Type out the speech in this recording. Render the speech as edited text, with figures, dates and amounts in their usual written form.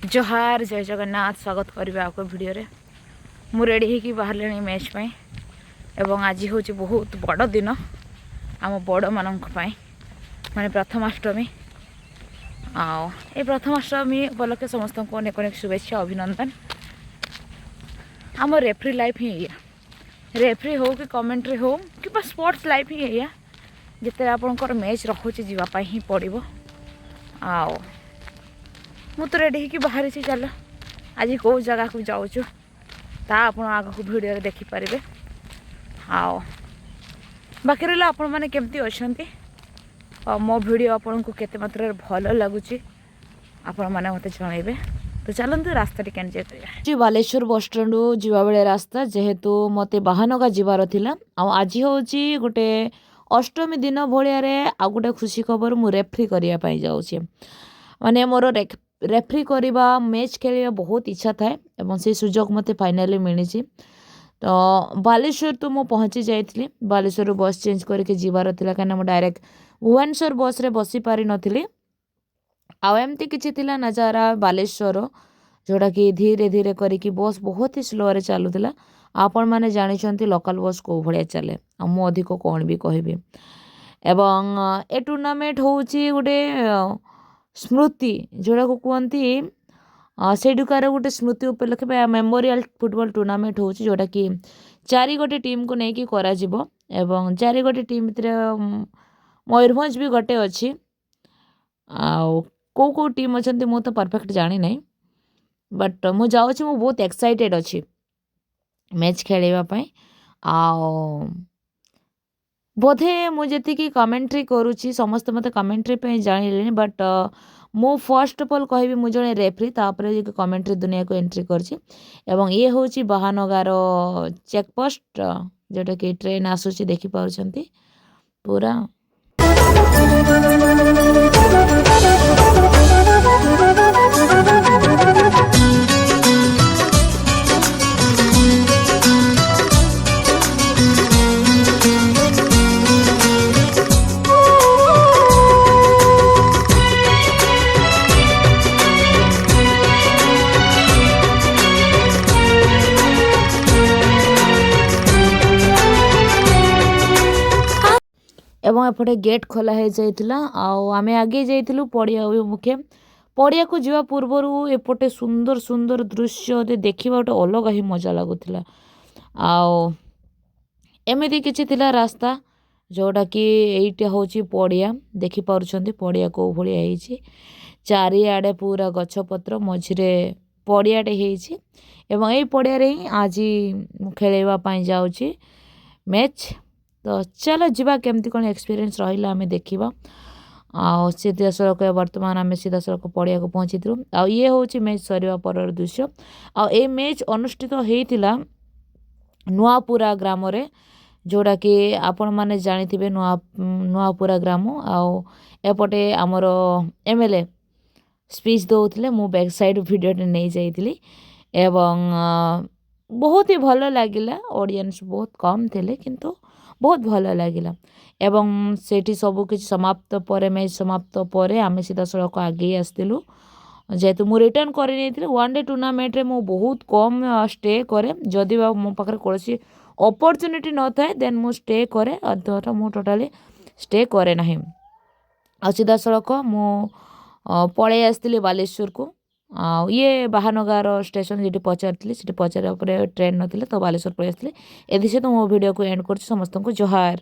जोहार जय जगन्नाथ स्वागत करेंगे आपको वीडियो रे मु रेडी होगी बाहर मैच पाई एवं आज हूँ बहुत बड़ दिन आम बड़ मानक माने प्रथमाष्टमी आ प्रथमाष्टमी उपलक्षे समस्त को अनेक अनेक शुभेच्छा अभिनंदन। आम रेफ्री लाइफ ही या रेफ्री हो कि कमेंट्री हो कि स्पोर्ट्स लाइफ ही या जिते आपंकर मैच रखुचे जावाई ही पड़ो आओ मु तो रेडी होगी बाहर चल आज कौ जगह को जाऊँ ता आप आग को वीडियो देखिपारे। आओ बाकी रहा आपण मैंने केमती अच्छा मो वीडियो आपन को केते मात्रा भल लगुच आपण मैंने मत जनइबे। तो चलते रास्ता टी बालेश्वर बस स्टैंड जावा बेले रास्ता जेहेतु मत बाहानगा जीवार थिला आज हूँ गोटे अष्टमी दिन भाया आ गोटे खुशी खबर मु रेफ्री करने जाऊँगी माने मोर रेफ्री करवा मैच खेल बहुत इच्छा थाए और से सुजोग मत फाइनाली मिली। तो बालेश्वर तो मुझे पहुँची जाइली बालेश्वर बस चेंज करके जीवार थिला कहीं डायरेक्ट भुवनेश्वर बस रे बसी पारि नथिली आमती किसी नजारा बालेश्वर जोड़ा कि धीरे धीरे करिकी बस बहुत ही स्लो रे चलुला आपण मैंने जानते लोकल बस कौ भाया चले मु अधिक कौन भी कहबी एवं ए टूर्नामेंट हूँ गोटे स्मृति जोड़ा को कहती से गोटे स्मृति उपलक्षे मेमोरियल फुटबॉल टूर्नामेंट हूँ जोटा कि 4 गोटे टीम को लेकिन एवं 4 गोटे टीम भितर मयूरभंज भी गोटे अच्छी कौ कौ टीम अच्छा मु तो परफेक्ट जानी नहीं बट मु जाऊँ मु बहुत एक्साइटेड अच्छी मैच खेलवाई बोधे मुझे कमेंट्री करुच्ची समस्त मत कमेंट्री जान बट मु फर्स्ट अफ ऑल कहि मु जने रेफ्री तापर कमेंट्री दुनिया को एंट्री करछि एवं ये हूँ बाहानगार चेकपोस्ट जोटा कि ट्रेन आसूची देखि पारुछंती पूरा। एवं एपटे गेट खोला हो जाइतिला आम आगे जाइलु पड़िया मुखे पड़िया को जीवा पूर्वर एपटे सुंदर सुंदर दृश्य देखा गोटे अलग ही मजा लगुला एमती किसी थिला रास्ता जोटा कि यहीटा हूँ पड़िया देखिपुंट पड़िया कौ भाई चारिआडे पूरा गछपत्र मझिरे पड़ियाटे एवं यही पड़िया ही आज खेलवाई जाऊँगी मैच। तो चलो जीवा केमती कौन एक्सपीरियंस रहा आम देखा सीधा सड़क बर्तमान आम सीधा सड़क पड़िया को पहुँची ये हूँ मैच सरिया पर दृश्य आ मैच अनुष्ठित होता नुआपुरा ग्राम रे जोड़ा कि आपण मैंने जानी नुआपुरा ग्राम आपटे आमर एमएलए स्पीच दौले मु बैक साइड वीडियो नहीं जाइली एवं बहुत ही भल लगिला ऑडियंस बहुत कम थे किंतु बहुत भल लगिला एवं सेठी सब किसी समाप्त पर मैच समाप्त पर आम सीधा सड़क आगे आसलु जेहेतु मु रिटर्न कर वन डे टूर्नामेंट रे मु बहुत कम स्टे करे जदि मो पाखे कौन अपॉर्चुनिटी न थाए देन मु स्टे करे अदर मु टोटाली स्टे करे ना आ सीधा सड़क मु पलि आसती बालेश्वर को ये बाहानगार स्टेशन जी पचारि पचार ट्रेन नथिले तो बालेश्वर पलि आसती एथि सहित मो वीडियो को एंड कर समस्त को जोहार।